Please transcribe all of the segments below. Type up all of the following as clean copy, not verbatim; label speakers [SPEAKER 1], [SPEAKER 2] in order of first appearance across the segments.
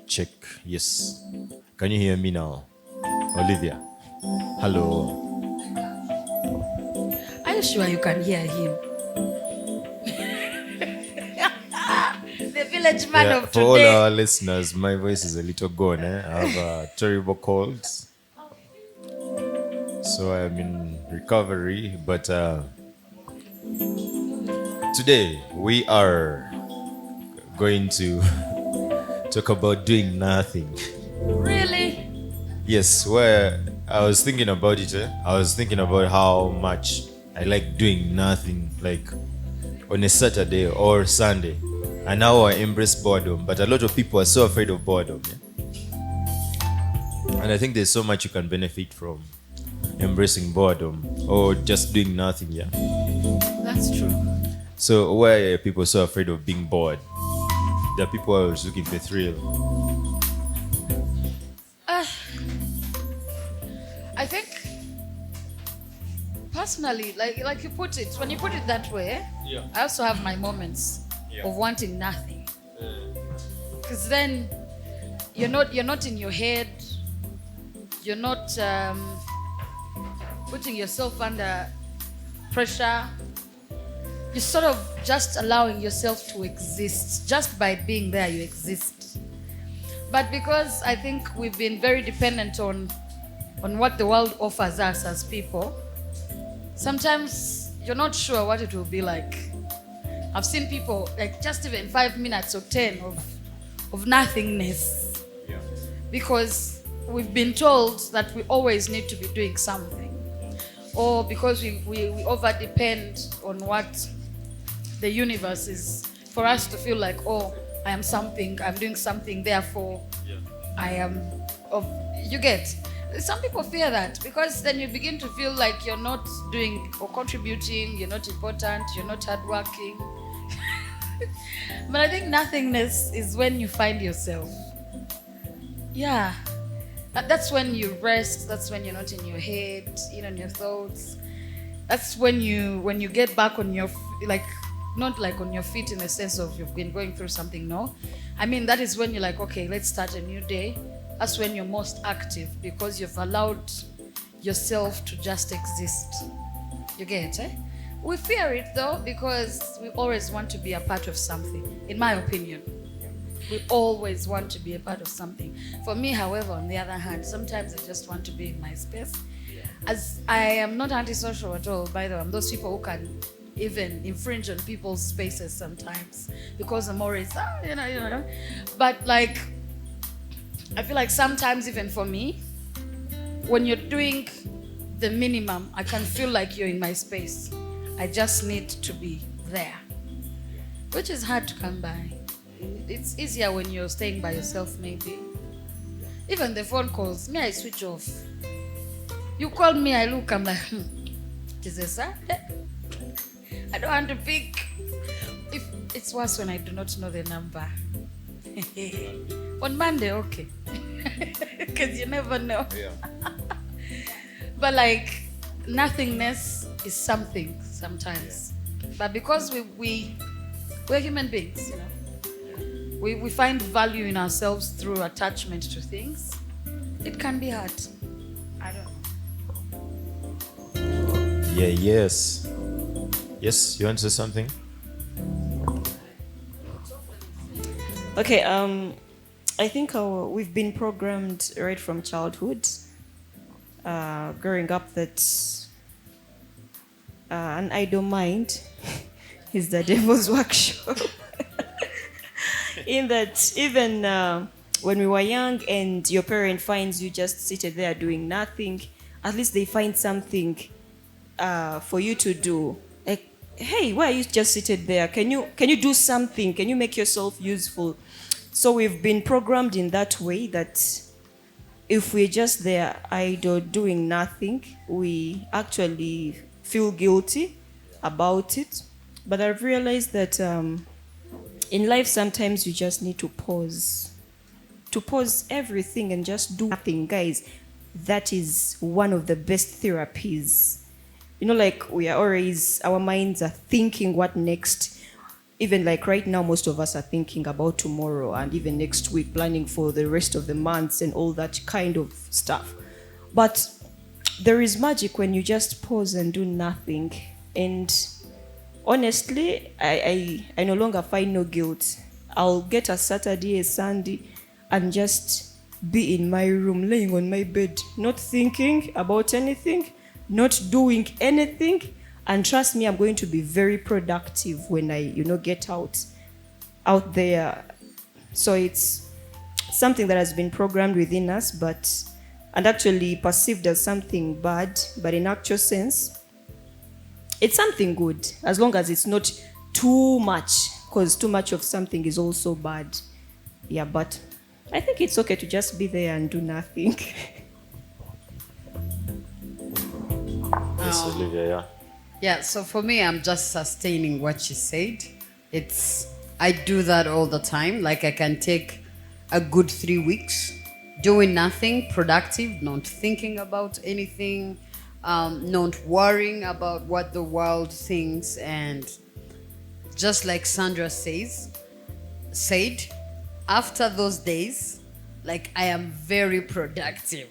[SPEAKER 1] Check. Yes. Can you hear me now? Olivia. Hello.
[SPEAKER 2] Are you sure you can hear him? The village man of
[SPEAKER 1] For all
[SPEAKER 2] today.
[SPEAKER 1] our listeners, my voice is a little gone. I have a terrible cold. So I'm in recovery. But today we are going to talk about doing nothing.
[SPEAKER 2] Really?
[SPEAKER 1] Yes, where I was thinking about it. I was thinking about how much I like doing nothing, like on a Saturday or Sunday. And now I embrace boredom, but a lot of people are so afraid of boredom. Yeah? And I think there's so much you can benefit from embracing boredom or just doing nothing. Yeah.
[SPEAKER 2] That's true.
[SPEAKER 1] So why are people so afraid of being bored? There are people who are looking for thrill.
[SPEAKER 2] I think personally, like you put it, when you put it that way,
[SPEAKER 1] Yeah.
[SPEAKER 2] I also have my moments of wanting nothing. Because then you're not in your head, you're not putting yourself under pressure. You're sort of just allowing yourself to exist. Just by being there, you exist. But because I think we've been very dependent on what the world offers us as people, sometimes you're not sure what it will be like. I've seen people like just even 5 minutes or 10 of nothingness.
[SPEAKER 1] Yeah.
[SPEAKER 2] Because we've been told that we always need to be doing something, or because we over depend on what the universe is for us to feel like, oh, I am something, I'm doing something, therefore I am of, you get. Some people fear that because then you begin to feel like you're not doing or contributing, you're not important, you're not hardworking. But I think nothingness is when you find yourself. Yeah. That's when you rest, that's when you're not in your head, in your thoughts. That's when you get back on your, like, not like on your feet in the sense of you've been going through something, no. I mean, that is when you're like, okay, let's start a new day. That's when you're most active because you've allowed yourself to just exist. You get it? We fear it though because we always want to be a part of something, in my opinion. We always want to be a part of something. For me, however, on the other hand, sometimes I just want to be in my space. As I am not antisocial at all, by the way, I'm those people who can even infringe on people's spaces sometimes because I'm always, But like, I feel like sometimes even for me, when you're doing the minimum, I can feel like you're in my space. I just need to be there, which is hard to come by. It's easier when you're staying by yourself, maybe. Even the phone calls, me, I switch off. You call me, I look, I'm like, is this Saturday? I don't want to pick. If it's worse when I do not know the number. On Monday, okay. Because you never know.
[SPEAKER 1] Yeah.
[SPEAKER 2] But like, nothingness is something sometimes. But because we're human beings, we find value in ourselves through attachment to things. It can be hard. I don't know.
[SPEAKER 1] Yeah, yes. Yes, you want to say something?
[SPEAKER 3] Okay, I think we've been programmed right from childhood, growing up, that an idle mind is the devil's workshop. In that, even when we were young and your parent finds you just seated there doing nothing, at least they find something for you to do. Like, hey, why are you just seated there? Can you do something? Can you make yourself useful? So we've been programmed in that way that if we're just there idle doing nothing, we actually feel guilty about it. But I've realized that in life sometimes you just need to pause everything and just do nothing, guys. That is one of the best therapies. Like, we are always, our minds are thinking what next. even like right now, most of us are thinking about tomorrow and even next week, planning for the rest of the months and all that kind of stuff. But there is magic when you just pause and do nothing. And honestly, I no longer find no guilt. I'll get a Saturday, a Sunday, and just be in my room, laying on my bed, not thinking about anything, not doing anything. And trust me, I'm going to be very productive when I, get out there. So it's something that has been programmed within us, and actually perceived as something bad, but in actual sense, it's something good as long as it's not too much, because too much of something is also bad. Yeah, but I think it's okay to just be there and do nothing.
[SPEAKER 1] Yes, Olivia, yeah.
[SPEAKER 4] Yeah, so for me, I'm just sustaining what she said. I do that all the time. Like, I can take a good 3 weeks doing nothing productive, not thinking about anything, not worrying about what the world thinks. And just like Sandra said, after those days, like, I am very productive.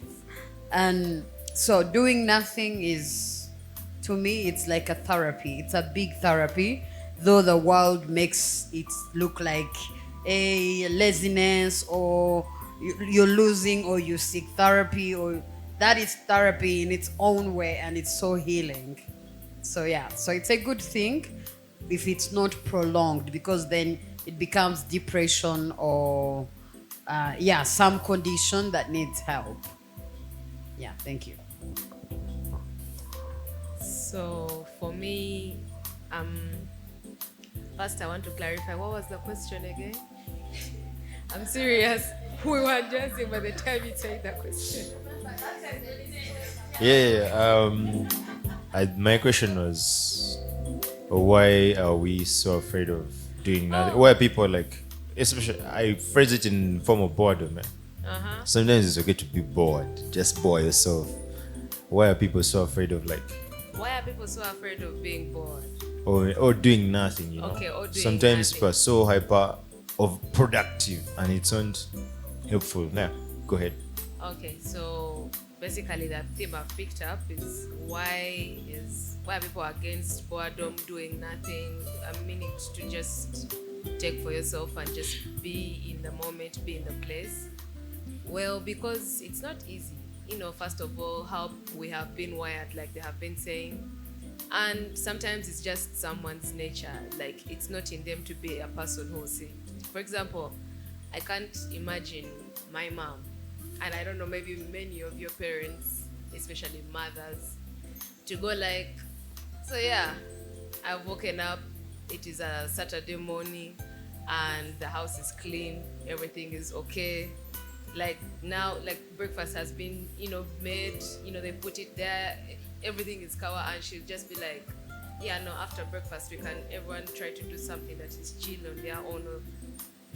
[SPEAKER 4] And so doing nothing is, to me, it's like a therapy. It's a big therapy, though the world makes it look like a laziness, or you're losing, or you seek therapy, or that is therapy in its own way, and it's so healing. So yeah, so it's a good thing if it's not prolonged, because then it becomes depression or some condition that needs help. Yeah, thank you.
[SPEAKER 5] So for me, first I want to clarify, what was the question again? I'm serious. We were dancing by the time you said the question.
[SPEAKER 1] My question was, why are we so afraid of doing nothing? Why are people like, especially, I phrase it in form of boredom. Sometimes it's okay to be bored. Just bore yourself. Why are people so afraid of
[SPEAKER 5] Why are people so afraid of being bored?
[SPEAKER 1] or doing nothing,
[SPEAKER 5] Okay, or doing
[SPEAKER 1] sometimes
[SPEAKER 5] nothing.
[SPEAKER 1] people are so hyper of productive and it's not helpful. Now, go ahead.
[SPEAKER 5] Okay, so basically the theme I've picked up is why are people against boredom, doing nothing, meaning to just take for yourself and just be in the moment, be in the place. Well, because it's not easy. First of all, how we have been wired, like they have been saying. And sometimes it's just someone's nature. Like, it's not in them to be a person who will say. For example, I can't imagine my mom, and I don't know, maybe many of your parents, especially mothers, to go like, so yeah, I've woken up, it is a Saturday morning, and the house is clean, everything is okay. Like, now, like, breakfast has been, made, they put it there, everything is covered, and she'll just be like, yeah, no, after breakfast, everyone try to do something that is chill on their own, or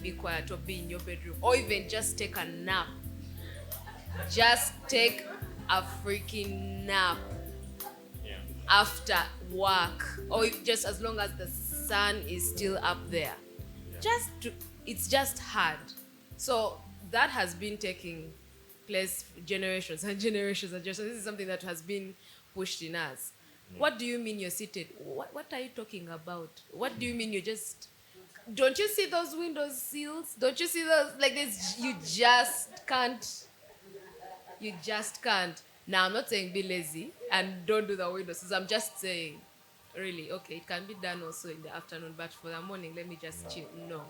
[SPEAKER 5] be quiet, or be in your bedroom, or even just take a nap. Just take a freaking nap after work, or just as long as the sun is still up there. It's just hard. So that has been taking place generations and generations and generations. This is something that has been pushed in us. What do you mean you're seated? What are you talking about? What do you mean you're just... Don't you see those window sills? Don't you see those? Like this, you just can't. You just can't. Now, I'm not saying be lazy and don't do the window sills. I'm just saying, really, okay, it can be done also in the afternoon, but for the morning, let me just chill. No.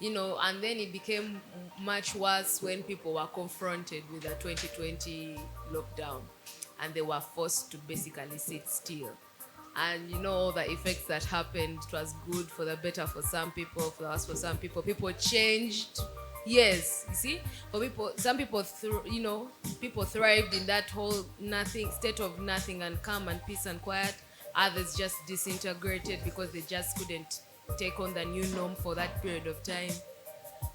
[SPEAKER 5] And then it became much worse when people were confronted with the 2020 lockdown and they were forced to basically sit still. And all the effects that happened. It was good for the better for some people, for the worse for some people. People changed. Yes, you see, for people, some people, people thrived in that whole nothing state of nothing and calm and peace and quiet. Others just disintegrated because they just couldn't take on the new norm for that period of time.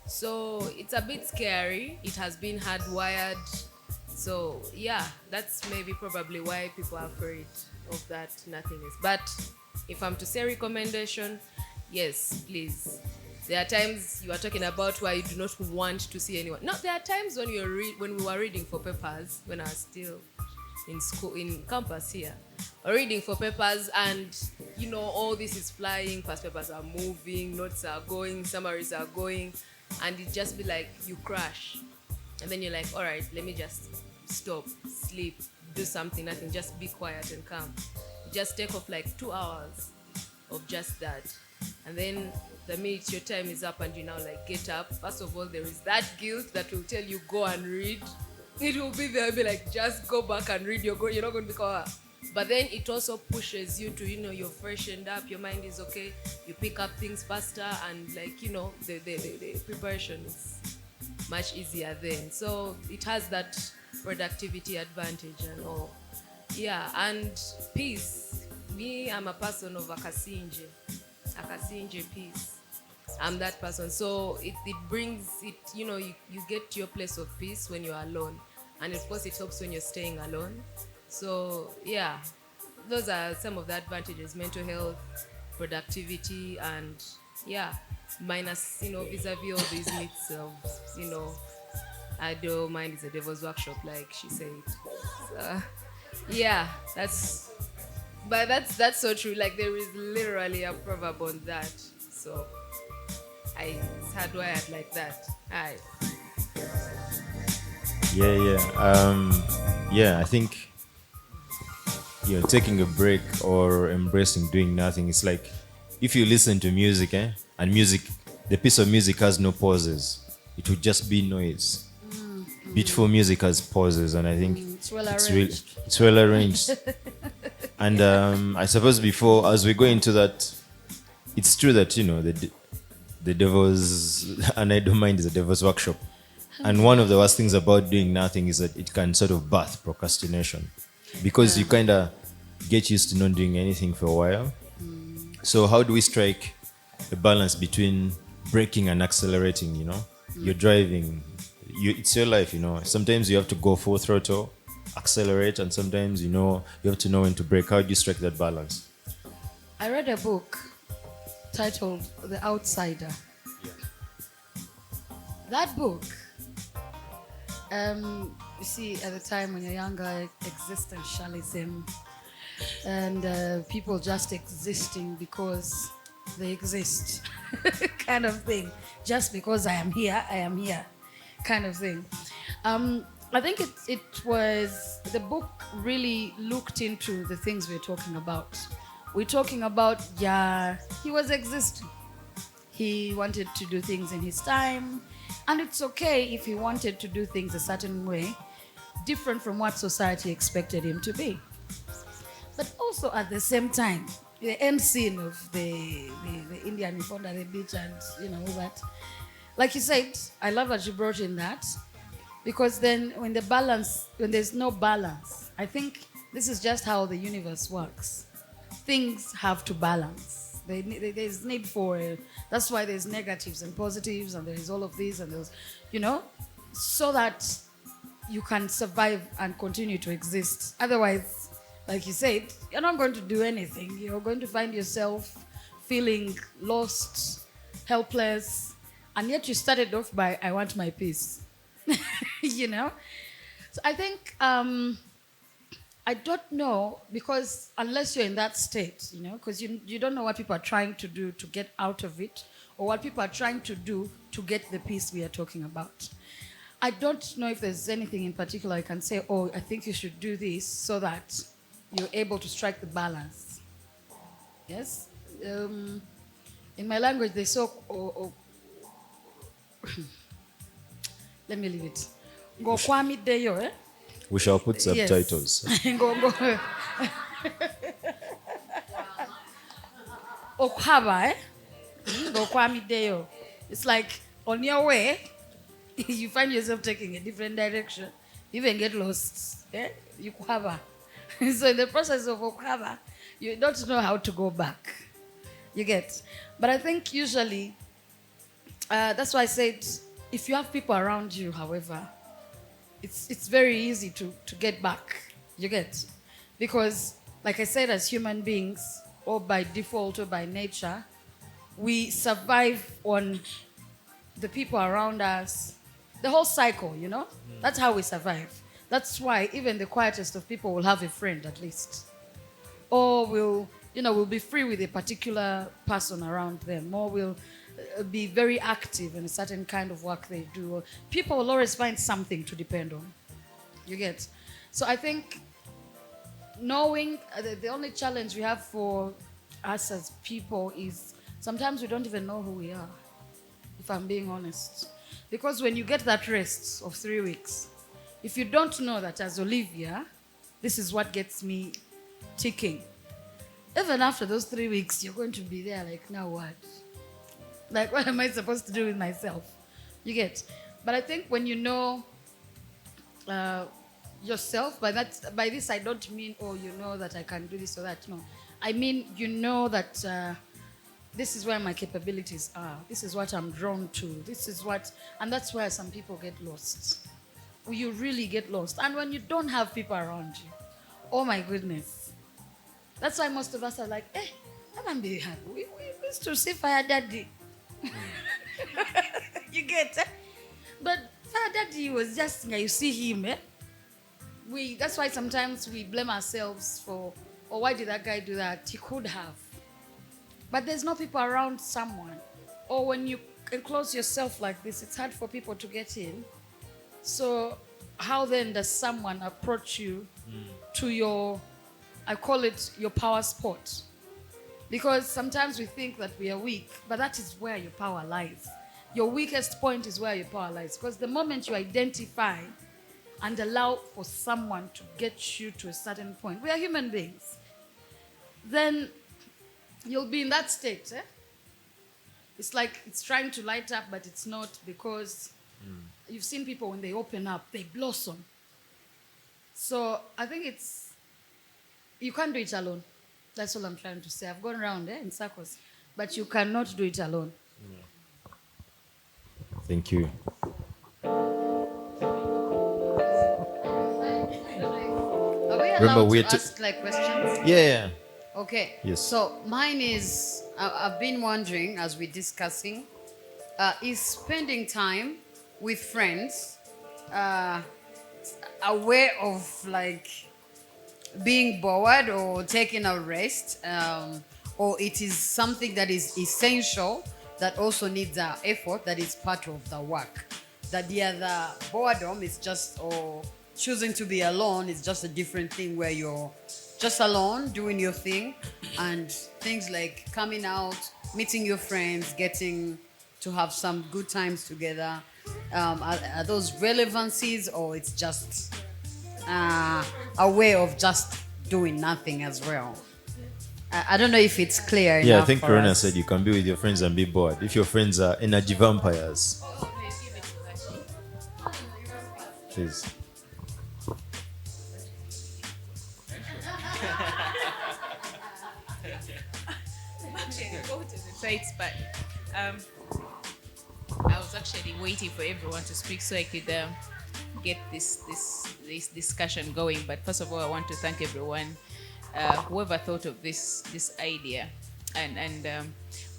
[SPEAKER 5] So it's a bit scary. It has been hardwired. So yeah, that's maybe probably why people are afraid of that nothingness. But if I'm to say recommendation, yes, please. There are times you are talking about why you do not want to see anyone. No, there are times when when we were reading for papers, when I was still in school, in campus here, we're reading for papers, and all this is flying, past papers are moving, notes are going, summaries are going, and it just be like you crash. And then you're like, all right, let me just stop, sleep, do something, nothing, just be quiet and calm. Just take off like 2 hours of just that. And then the minute your time is up and you now like get up, first of all, there is that guilt that will tell you go and read. It will be there, be like, just go back and read. You're not going to be caught. But then it also pushes you to, you're freshened up, your mind is okay, you pick up things faster, and like, the preparation is much easier then. So it has that productivity advantage and all. Yeah, and peace. Me, I'm a person of akasinje peace. I'm that person. So it brings it, you get to your place of peace when you're alone. And of course it helps when you're staying alone. So yeah, those are some of the advantages: mental health, productivity, and yeah, minus, vis-a-vis all these myths of, idle mind is a devil's workshop, like she said. So, yeah, that's so true. Like, there is literally a proverb on that. So it's hardwired like that. Aye.
[SPEAKER 1] Yeah, I think taking a break or embracing doing nothing. It's like if you listen to music, and the piece of music has no pauses. It would just be noise. Beautiful music has pauses, and I think
[SPEAKER 2] It's well arranged.
[SPEAKER 1] it's well arranged. And I suppose before, as we go into that, it's true that the devil's an idle mind is a devil's workshop. And one of the worst things about doing nothing is that it can sort of birth procrastination, because you kind of get used to not doing anything for a while. So how do we strike a balance between braking and accelerating? You're driving, it's your life. Sometimes you have to go full throttle, accelerate, and sometimes you have to know when to brake. How do you strike that balance?
[SPEAKER 2] I read a book titled The Outsider. That book, you see, at the time when you're younger, existentialism and people just existing because they exist kind of thing. Just because I am here kind of thing. I think it was, the book really looked into the things we're talking about. We're talking about, he was existing. He wanted to do things in his time, and it's okay if he wanted to do things a certain way, different from what society expected him to be. But also at the same time, the end scene of the Indian Fonda, the beach, and all that. Like you said, I love that you brought in that, because then when there's no balance, I think this is just how the universe works. Things have to balance. There's need for that's why there's negatives and positives, and there's all of these and those, so that you can survive and continue to exist. Otherwise, like you said, you're not going to do anything. You're going to find yourself feeling lost, helpless, and yet you started off by, I want my peace. So I think I don't know, because unless you're in that state, because you don't know what people are trying to do to get out of it, or what people are trying to do to get the peace we are talking about. I don't know if there's anything in particular I can say, oh, I think you should do this so that you're able to strike the balance. Yes? In my language, they say, let me leave it. Go kwami deyo, eh?
[SPEAKER 1] We shall put subtitles.
[SPEAKER 2] Yes. Okwaba, eh? Go kwami deyo. It's like on your way, you find yourself taking a different direction. You even get lost. Eh? You kwaba. So in the process of okwaba, you don't know how to go back. You get. But I think usually, that's why I said, if you have people around you, however, it's very easy to get back. You get. Because, like I said, as human beings, or by default or by nature, we survive on the people around us, the whole cycle, you know? That's how we survive. That's why even the quietest of people will have a friend at least. Or will be free with a particular person around them, or will be very active in a certain kind of work they do. People will always find something to depend on. You get? So I think knowing the only challenge we have for us as people is sometimes we don't even know who we are, if I'm being honest. Because when you get that rest of 3 weeks, if you don't know that as Olivia, this is what gets me ticking, even after those 3 weeks, you're going to be there like, now what? Like, what am I supposed to do with myself? You get? But I think when you know yourself, by this I don't mean, oh, you know that I can do this or that. No. I mean, you know that this is where my capabilities are. This is what I'm drawn to. And that's where some people get lost. You really get lost. And when you don't have people around you, oh my goodness. That's why most of us are like, I can't be happy. We used to see Fire Daddy. You get it? But Fire Daddy was just, you see him, that's why sometimes we blame ourselves for, oh, why did that guy do that? He could have. But there's no people around someone. Or when you enclose yourself like this, it's hard for people to get in. So how then does someone approach you to your, I call it your power spot? Because sometimes we think that we are weak, but that is where your power lies. Your weakest point is where your power lies. Because the moment you identify and allow for someone to get you to a certain point, we are human beings, then you'll be in that state. It's like it's trying to light up, but it's not, because you've seen people when they open up, they blossom. So I think you can't do it alone. That's all I'm trying to say. I've gone around in circles, but you cannot do it alone.
[SPEAKER 1] Thank you.
[SPEAKER 4] Are we
[SPEAKER 1] Remember,
[SPEAKER 4] allowed
[SPEAKER 1] we're
[SPEAKER 4] to
[SPEAKER 1] to-
[SPEAKER 4] ask like questions?
[SPEAKER 1] Yeah.
[SPEAKER 4] Okay.
[SPEAKER 1] Yes.
[SPEAKER 4] So mine is, I've been wondering as we're discussing, is spending time with friends a way of like being bored or taking a rest, or it is something that is essential that also needs effort, that is part of the work? That the other boredom is just, or choosing to be alone is just a different thing, where you're just alone doing your thing, and things like coming out, meeting your friends, getting to have some good times together, are those relevancies, or it's just a way of just doing nothing as well? I don't know if it's clear
[SPEAKER 1] Yeah, I
[SPEAKER 4] enough
[SPEAKER 1] think
[SPEAKER 4] for
[SPEAKER 1] Corona
[SPEAKER 4] us.
[SPEAKER 1] said you can be with your friends and be bored. If your friends are energy vampires, please.
[SPEAKER 6] Go to the sites, but I was actually waiting for everyone to speak so I could get this discussion going. But first of all, I want to thank everyone, whoever thought of this idea, and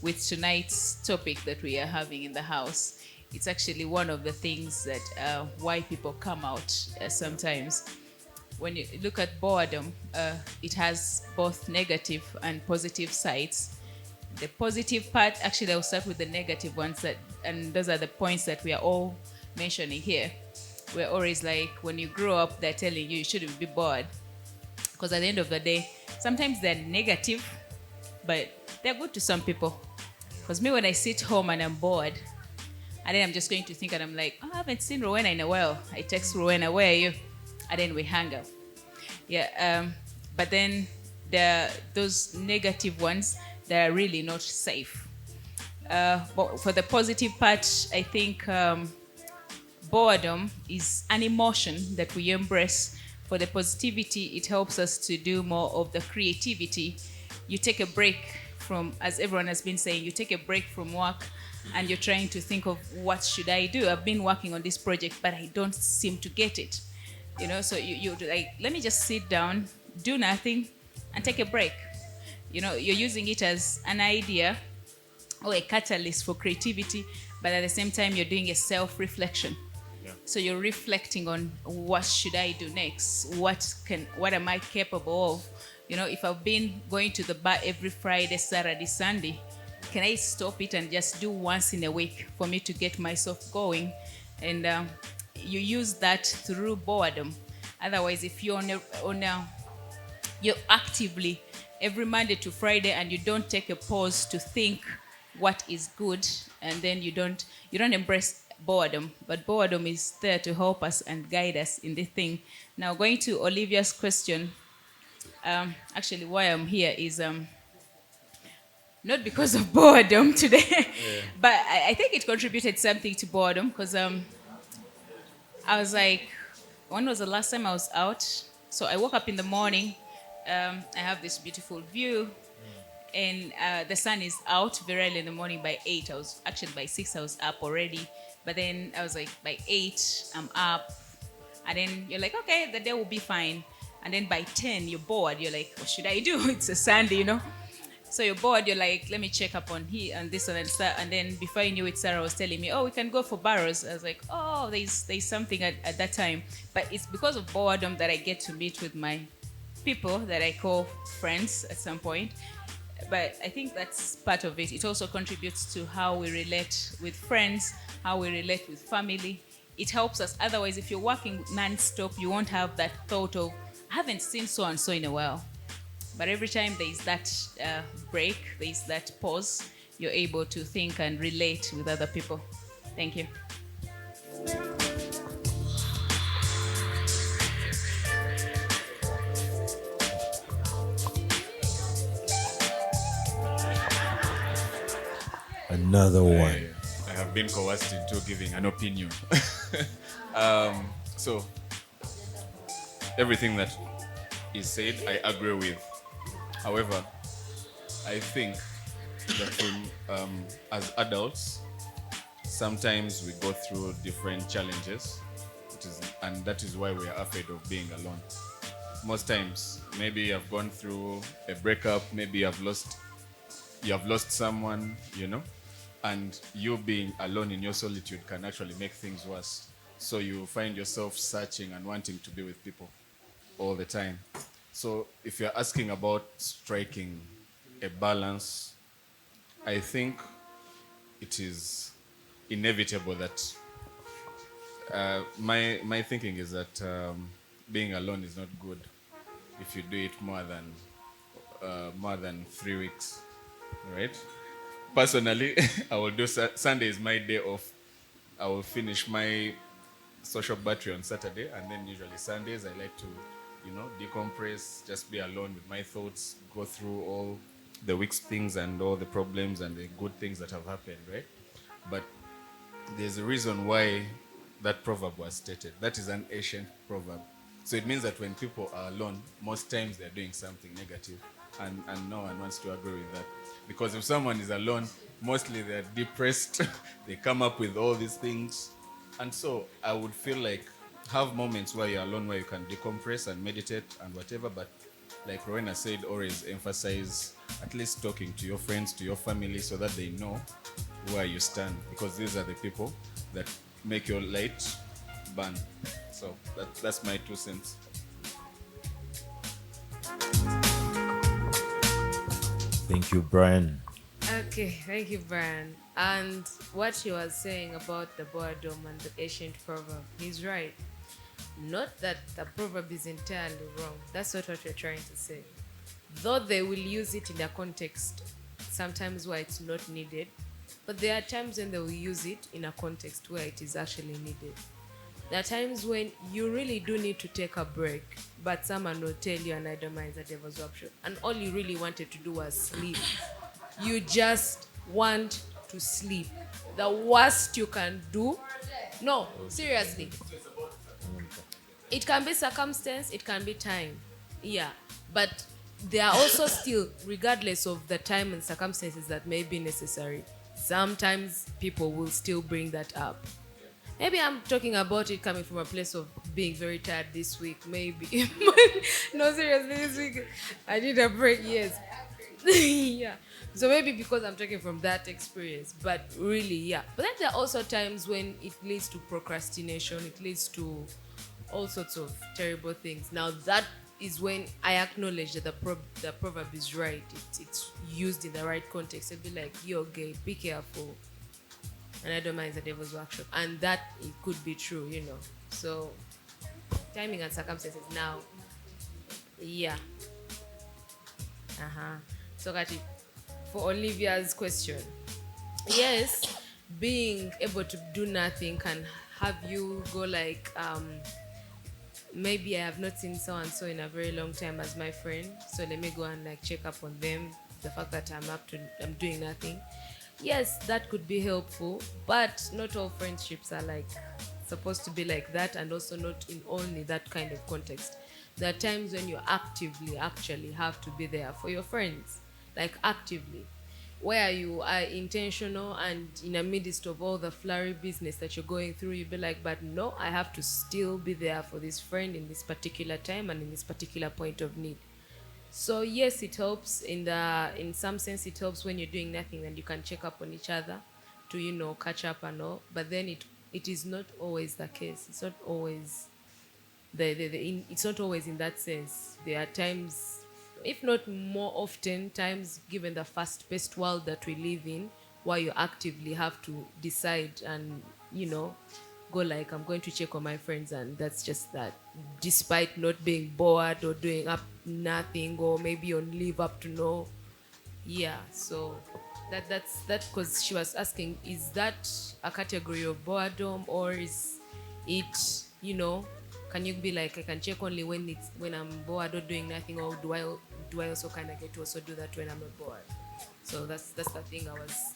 [SPEAKER 6] with tonight's topic that we are having in the house, it's actually one of the things that why people come out sometimes. When you look at boredom, it has both negative and positive sides. The positive part, actually, I'll start with the negative ones, and those are the points that we are all mentioning here. We're always like, when you grow up, they're telling you shouldn't be bored. Because at the end of the day, sometimes they're negative, but they're good to some people. Because me, when I sit home and I'm bored, and then I'm just going to think, and I'm like, oh, I haven't seen Rowena in a while. I text Rowena, where are you? And then we hang up. Yeah, but then there are those negative ones that are really not safe. But for the positive part, I think boredom is an emotion that we embrace. For the positivity, it helps us to do more of the creativity. You take a break from, as everyone has been saying, you take a break from work and you're trying to think of, what should I do? I've been working on this project, but I don't seem to get it. You know, so you're like, let me just sit down, do nothing, and take a break. You know, you're using it as an idea or a catalyst for creativity, but at the same time, you're doing a self-reflection.
[SPEAKER 1] Yeah.
[SPEAKER 6] So you're reflecting on what should I do next? What am I capable of? You know, if I've been going to the bar every Friday, Saturday, Sunday, can I stop it and just do once in a week for me to get myself going? And you use that through boredom. Otherwise, if you're you're actively every Monday to Friday and you don't take a pause to think what is good, and then you don't embrace boredom, but boredom is there to help us and guide us in this thing. Now, going to Olivia's question, actually why I'm here is not because of boredom today, but I think it contributed something to boredom because I was like, when was the last time I was out? So I woke up in the morning. I have this beautiful view, and the sun is out very early in the morning by 8. I was actually by 6, I was up already. But then I was like, by 8, I'm up. And then you're like, okay, the day will be fine. And then by 10, you're bored. You're like, what should I do? It's a Sunday, you know? So you're bored. You're like, let me check up on here and this and that. And then before you knew it, Sarah was telling me, oh, we can go for barrows. I was like, oh, there's something at that time. But it's because of boredom that I get to meet with my people that I call friends at some point. But I think that's part of it. It also contributes to how we relate with friends, how we relate with family. It helps us. Otherwise, if you're working non-stop, you won't have that thought of, I haven't seen so-and-so in a while. But every time there's that break, there's that pause, you're able to think and relate with other people. Thank you.
[SPEAKER 1] Another one.
[SPEAKER 7] I have been coerced into giving an opinion. So, everything that is said, I agree with. However, I think that as adults, sometimes we go through different challenges, and that is why we are afraid of being alone. Most times, maybe you have gone through a breakup, maybe you have lost someone, you know, and you being alone in your solitude can actually make things worse. So you find yourself searching and wanting to be with people all the time. So if you're asking about striking a balance, I think it is inevitable that my thinking is that being alone is not good if you do it more than 3 weeks, right? Personally, I will do Sunday is my day off. I will finish my social battery on Saturday, and then usually Sundays I like to, decompress, just be alone with my thoughts, go through all the week's things and all the problems and the good things that have happened, right? But there's a reason why that proverb was stated. That is an ancient proverb. So it means that when people are alone, most times they're doing something negative, and no one wants to agree with that. Because if someone is alone, mostly they're depressed, they come up with all these things. And so I would feel like have moments where you're alone, where you can decompress and meditate and whatever, but like Rowena said, always emphasize at least talking to your friends, to your family, so that they know where you stand, because these are the people that make your light burn. So that's my 2 cents.
[SPEAKER 1] Thank you, Brian.
[SPEAKER 5] Okay, thank you, Brian. And what he was saying about the boredom and the ancient proverb, he's right. Not that the proverb is entirely wrong. That's not what we're trying to say. Though they will use it in a context, sometimes where it's not needed, but there are times when they will use it in a context where it is actually needed. There are times when you really do need to take a break, but someone will tell you an idea is a devil's workshop, and all you really wanted to do was sleep. You just want to sleep. The worst you can do. No, seriously. It can be circumstance, it can be time. Yeah. But there are also still, regardless of the time and circumstances that may be necessary, sometimes people will still bring that up. Maybe I'm talking about it coming from a place of being very tired this week, maybe. No, seriously, this week I need a break, yes. Yeah. So maybe because I'm talking from that experience, but really, yeah. But then there are also times when it leads to procrastination, it leads to all sorts of terrible things. Now that is when I acknowledge that the proverb is right. It's used in the right context. It'd be like, yo, gay, be careful. And I don't mind the devil's workshop. And that it could be true, you know. So timing and circumstances now. Yeah. Uh-huh. So Kati, for Olivia's question, yes, being able to do nothing can have you go like, maybe I have not seen so and so in a very long time as my friend, so let me go and like check up on them. The fact that I'm doing nothing. Yes, that could be helpful, but not all friendships are like supposed to be like that, and also not in only that kind of context. There are times when you actively actually have to be there for your friends, like actively, where you are intentional and in the midst of all the flurry business that you're going through, you'll be like, but no, I have to still be there for this friend in this particular time and in this particular point of need. So yes, it helps in some sense. It helps when you're doing nothing and you can check up on each other to, you know, catch up and all. But then it is not always the case. It's not always it's not always in that sense. There are times, if not more often times, given the fast-paced world that we live in, where you actively have to decide and, you know, go like, I'm going to check on my friends, and that's just that. Despite not being bored or doing up nothing, or maybe on leave up to no. Yeah, so that's that, because she was asking, is that a category of boredom, or is it, you know, can you be like, I can check only when I'm bored or doing nothing, or do I also kind of get to also do that when I'm not bored? So that's the thing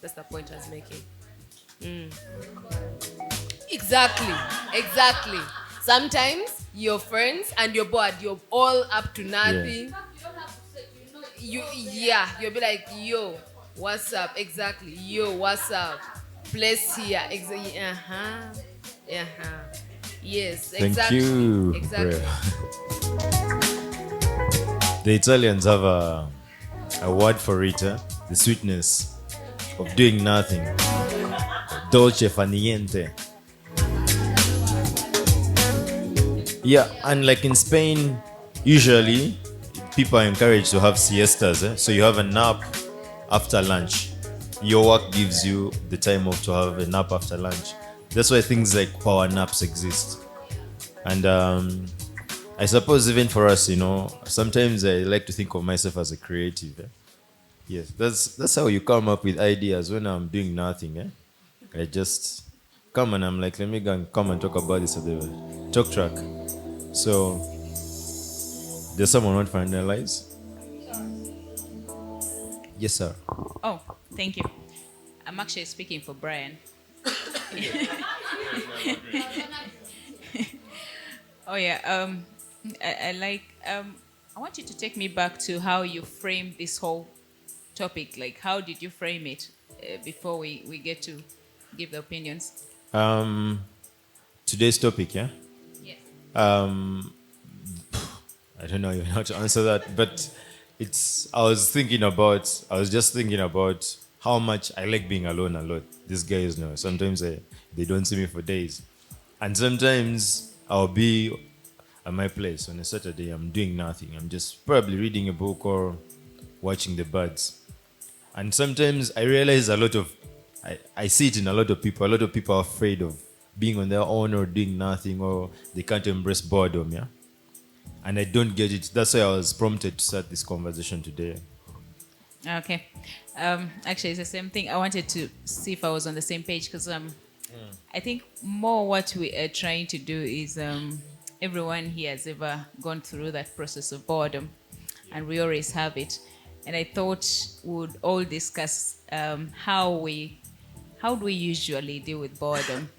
[SPEAKER 5] that's the point I was making. Exactly. Sometimes you're friends and you're bored, you're all up to nothing. You'll be like, yo, what's up? Exactly. Yo, what's up? Place here. Exactly. Yes,
[SPEAKER 1] Thank
[SPEAKER 5] exactly.
[SPEAKER 1] you,
[SPEAKER 5] Exactly.
[SPEAKER 1] The Italians have a word for it, the sweetness of doing nothing. Dolce fa niente. Yeah, and like in Spain, usually people are encouraged to have siestas. So you have a nap after lunch. Your work gives you the time off to have a nap after lunch. That's why things like power naps exist. And I suppose even for us, you know, sometimes I like to think of myself as a creative. Yes, that's how you come up with ideas when I'm doing nothing. I just come and I'm like, let me go and come and talk about this at the TalkTrack. So, does someone want to finalize? Yes, sir.
[SPEAKER 6] Oh, thank you. I'm actually speaking for Brian. Oh yeah. I like. I want you to take me back to how you framed this whole topic. Like, how did you frame it before we get to give the opinions?
[SPEAKER 1] Today's topic, yeah.
[SPEAKER 6] Yes.
[SPEAKER 1] I don't know even how to answer that, but I was just thinking about how much I like being alone a lot. These guys know. Sometimes they don't see me for days. And sometimes I'll be at my place on a Saturday, I'm doing nothing. I'm just probably reading a book or watching the birds. And sometimes I realize I see it in a lot of people. A lot of people are afraid of being on their own or doing nothing, or they can't embrace boredom, yeah? And I don't get it. That's why I was prompted to start this conversation today.
[SPEAKER 6] Okay. Actually, it's the same thing. I wanted to see if I was on the same page, because I think more what we are trying to do is everyone here has ever gone through that process of boredom, and we always have it. And I thought we would all discuss how do we usually deal with boredom.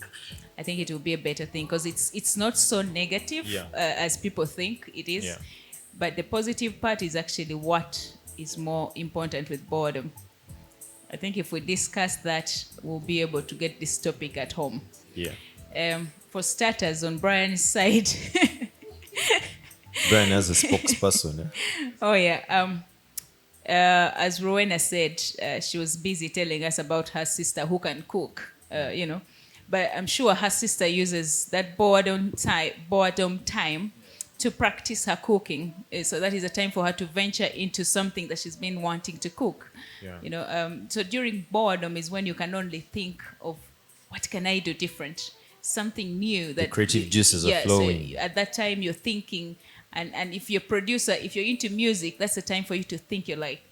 [SPEAKER 6] I think it will be a better thing, because it's not so negative as people think it is.
[SPEAKER 1] Yeah.
[SPEAKER 6] But the positive part is actually what is more important with boredom. I think if we discuss that, we'll be able to get this topic at home.
[SPEAKER 1] Yeah.
[SPEAKER 6] For starters, on Brian's side,
[SPEAKER 1] Brian as a spokesperson.
[SPEAKER 6] oh yeah, as Rowena said, she was busy telling us about her sister who can cook, But I'm sure her sister uses that boredom time to practice her cooking. So that is a time for her to venture into something that she's been wanting to cook. So during boredom is when you can only think of what can I do different, something new. That
[SPEAKER 1] creative juices are flowing.
[SPEAKER 6] So at that time you're thinking, and if you're a producer, if you're into music, that's the time for you to think. You're like,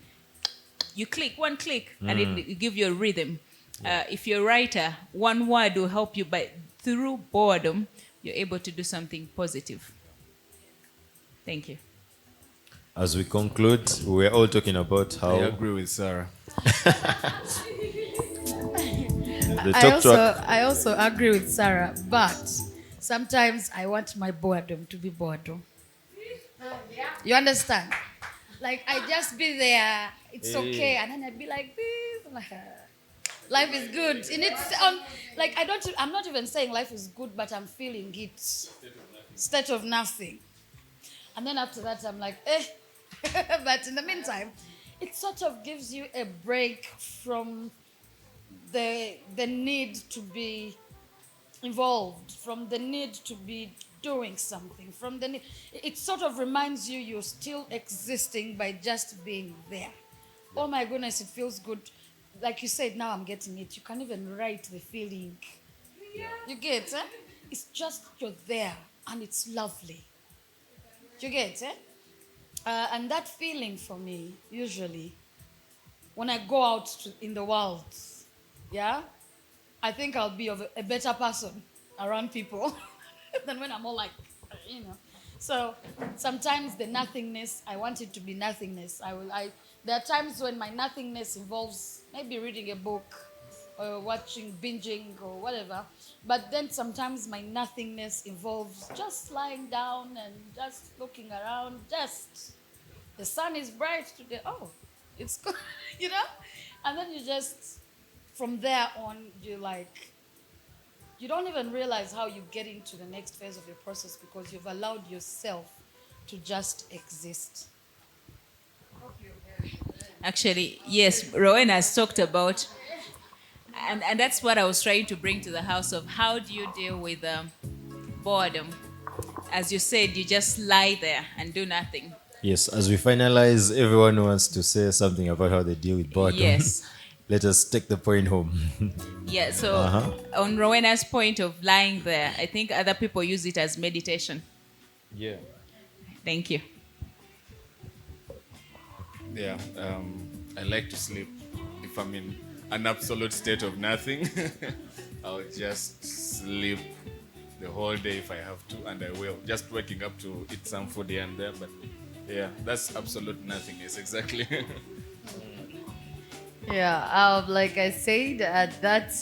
[SPEAKER 6] you click one click and it give you a rhythm. If you're a writer, one word will help you, but through boredom, you're able to do something positive. Thank you.
[SPEAKER 1] As we conclude, we're all talking about how
[SPEAKER 7] I agree with Sarah.
[SPEAKER 1] the talk track.
[SPEAKER 2] I also agree with Sarah, but sometimes I want my boredom to be boredom. You understand? Like I just be there, it's okay, and then I'd be like this. I'm like, life is good. And it's like I'm not even saying life is good, but I'm feeling it. State of nothing. And then after that I'm like, but in the meantime, it sort of gives you a break from the need to be involved, from the need to be doing something, from the need. It sort of reminds you you're still existing by just being there. Oh my goodness, it feels good. Like you said, now I'm getting it. You can't even write the feeling. You get, eh? It's just you're there and it's lovely. You get, eh? And that feeling for me, usually, when I go out in the world, yeah, I think I'll be a better person around people than when I'm all like, So sometimes the nothingness, I want it to be nothingness. There are times when my nothingness involves maybe reading a book or watching, binging or whatever. But then sometimes my nothingness involves just lying down and just looking around, the sun is bright today. Oh, it's good, And then you just, from there on, you don't even realize how you get into the next phase of your process because you've allowed yourself to just exist.
[SPEAKER 6] Actually, yes, Rowan has talked about, and that's what I was trying to bring to the house of how do you deal with boredom? As you said, you just lie there and do nothing.
[SPEAKER 1] Yes, as we finalize, everyone wants to say something about how they deal with boredom.
[SPEAKER 6] Yes.
[SPEAKER 1] Let us take the point home.
[SPEAKER 6] Yeah, so on Rowena's point of lying there, I think other people use it as meditation.
[SPEAKER 1] Yeah.
[SPEAKER 6] Thank you.
[SPEAKER 7] Yeah, I like to sleep. If I'm in an absolute state of nothing, I'll just sleep the whole day if I have to, and I will. Just waking up to eat some food here and there, but yeah, that's absolute nothingness, exactly.
[SPEAKER 4] Yeah, like I said, at that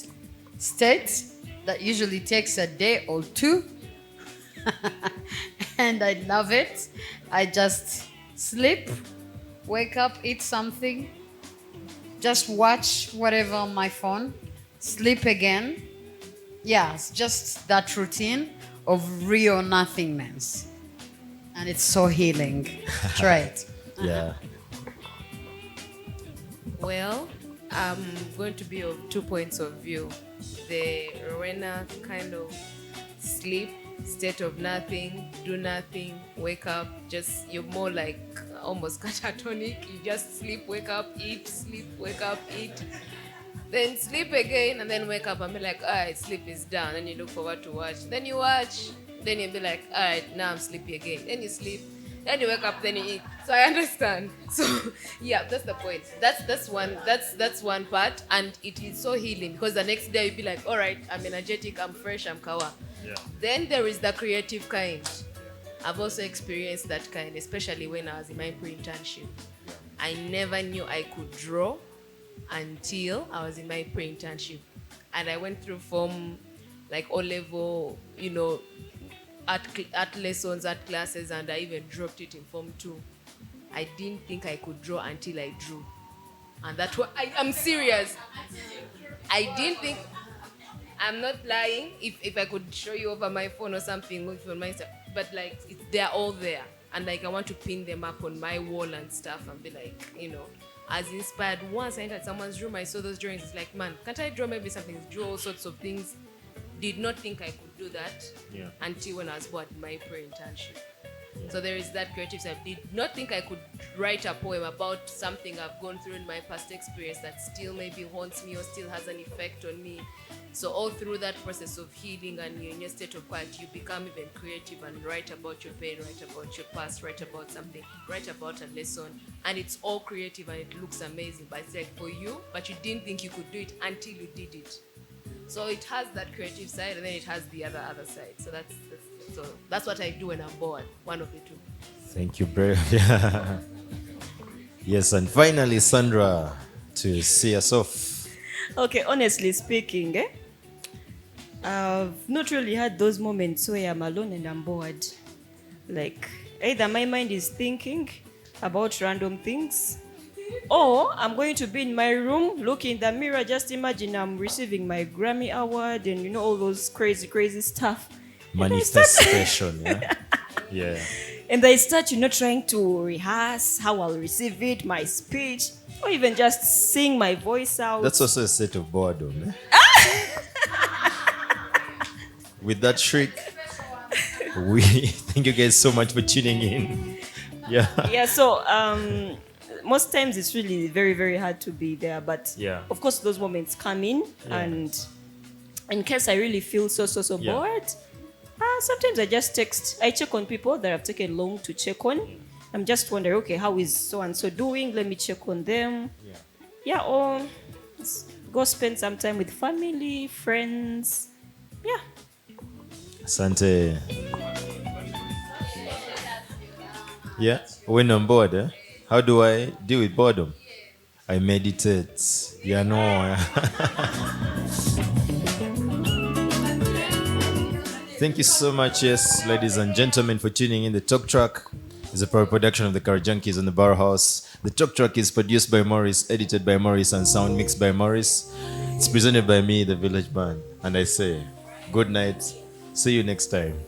[SPEAKER 4] state, that usually takes a day or two, and I love it. I just sleep, wake up, eat something, just watch whatever on my phone, sleep again. Yeah, it's just that routine of real nothingness. And it's so healing. Try it.
[SPEAKER 1] Yeah.
[SPEAKER 5] Well, I'm going to be of 2 points of view. The Rowena kind of sleep, state of nothing, do nothing, wake up, just you're more like almost catatonic. You just sleep, wake up, eat, sleep, wake up, eat. Then sleep again and then wake up and be like, all right, sleep is done. And you look forward to watch. Then you watch, then you'll be like, all right, now I'm sleepy again. Then you sleep, then you wake up, then you eat. So I understand. So yeah, that's the point. That's one part, and it is so healing because the next day you'll be like, all right, I'm energetic, I'm fresh, I'm kawa.
[SPEAKER 1] Yeah.
[SPEAKER 5] Then there is the creative kind. I've also experienced that kind, especially when I was in my pre-internship. I never knew I could draw until I was in my pre-internship. And I went through from like O-level, art lessons, art classes, and I even dropped it in Form 2. I didn't think I could draw until I drew. And that's what I'm serious. I didn't think, I'm not lying. If I could show you over my phone or something, but like they're all there. and like I want to pin them up on my wall and stuff and be like, you know, as inspired. Once I entered someone's room, I saw those drawings. It's like, man, can't I draw maybe something? Draw all sorts of things. Did not think I could do that until when I was bored my pre-internship. So there is that creative side. Did not think I could write a poem about something I've gone through in my past experience that still maybe haunts me or still has an effect on me. So all through that process of healing and you're in your state of quiet, you become even creative and write about your pain, write about your past, write about something, write about a lesson. And it's all creative and it looks amazing. But it's like for you, but you didn't think you could do it until you did it. So it has that creative side and then it has the other side. So that's what I do when I'm bored. One of the two.
[SPEAKER 1] Thank you, bro. Yeah. Yes, and finally, Sandra, to see us off.
[SPEAKER 3] Okay, honestly speaking, I've not really had those moments where I'm alone and I'm bored. Like, either my mind is thinking about random things, or I'm going to be in my room, look in the mirror, just imagine I'm receiving my Grammy award and, you know, all those crazy, crazy stuff.
[SPEAKER 1] Manifestation, yeah? Yeah.
[SPEAKER 3] And I start, you know, trying to rehearse how I'll receive it, my speech, or even just sing my voice out.
[SPEAKER 1] That's also a state of boredom, With that shriek, we thank you guys so much for tuning in. Yeah.
[SPEAKER 3] Yeah, so most times it's really very, very hard to be there. But
[SPEAKER 1] Yeah.
[SPEAKER 3] of course, those moments come in.
[SPEAKER 1] Yeah.
[SPEAKER 3] And in case I really feel so
[SPEAKER 1] Yeah.
[SPEAKER 3] bored, sometimes I just text. I check on people that I've taken long to check on. I'm just wondering, okay, how is so-and-so doing? Let me check on them. Yeah, or go spend some time with family, friends. Yeah.
[SPEAKER 1] Asante. Yeah, when I'm bored, how do I deal with boredom? I meditate. Yeah, no. Thank you so much, yes, ladies and gentlemen, for tuning in. The Talk Track is a proud production of the Car Junkies and the Bar House. The Talk Track is produced by Morris, edited by Morris, and sound mixed by Morris. It's presented by me, the Village Band. And I say, good night. See you next time.